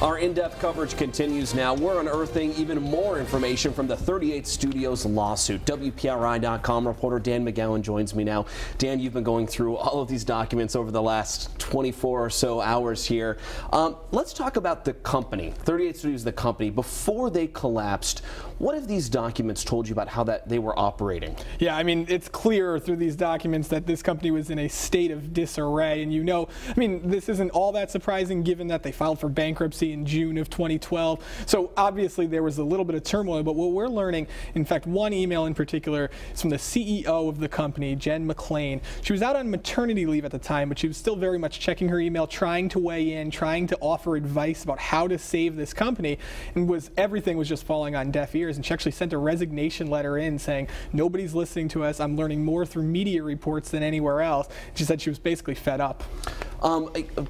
Our in-depth coverage continues now. We're unearthing even more information from the 38 Studios lawsuit. WPRI.com reporter Dan McGowan joins me now. Dan, you've been going through all of these documents over the last 24 or so hours here. Let's talk about the company. 38 Studios, the company. Before they collapsed, what have these documents told you about how they were operating? Yeah, I mean, it's clear through these documents that this company was in a state of disarray. And this isn't all that surprising given that they filed for bankruptcy in June of 2012. So obviously there was a little bit of turmoil, but what we're learning, in fact, one email in particular is from the CEO of the company, Jen McClain. She was out on maternity leave at the time, but she was still very much checking her email, trying to weigh in, trying to offer advice about how to save this company, and everything was just falling on deaf ears. And she actually sent a resignation letter in saying, nobody's listening to us. I'm learning more through media reports than anywhere else. She said she was basically fed up.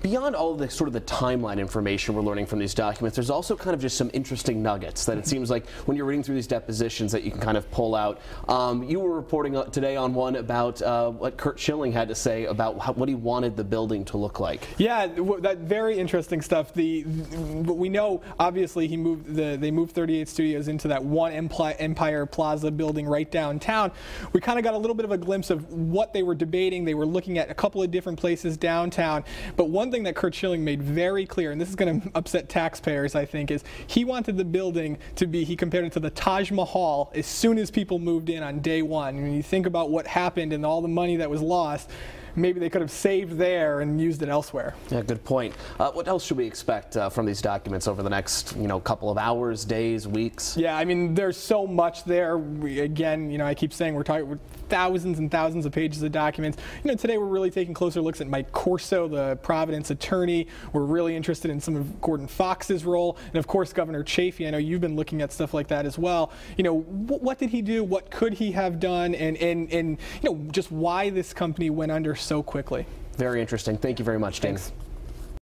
Beyond all of the sort of the timeline information we're learning from these documents, there's also kind of just some interesting nuggets that it seems like when you're reading through these depositions that you can kind of pull out. You were reporting today on one about what Curt Schilling had to say about what he wanted the building to look like. Yeah, that very interesting stuff. What we know, obviously, they moved 38 Studios into that One Empire Plaza building right downtown. We kind of got a little bit of a glimpse of what they were debating. They were looking at a couple of different places downtown. But one thing that Curt Schilling made very clear, and this is going to upset taxpayers, I think, is he wanted the building to be, he compared it to the Taj Mahal as soon as people moved in on day one. And when you think about what happened and all the money that was lost, maybe they could have saved there and used it elsewhere. Yeah, good point. What else should we expect from these documents over the next, couple of hours, days, weeks? Yeah, I mean, there's so much there. Again, I keep saying we're thousands and thousands of pages of documents. Today we're really taking closer looks at Mike Corso, the Providence attorney. We're really interested in some of Gordon Fox's role, and of course Governor Chafee. I know you've been looking at stuff like that as well. What did he do? What could he have done? And just why this company went under so quickly. Very interesting. Thank you very much, Dan. Thanks.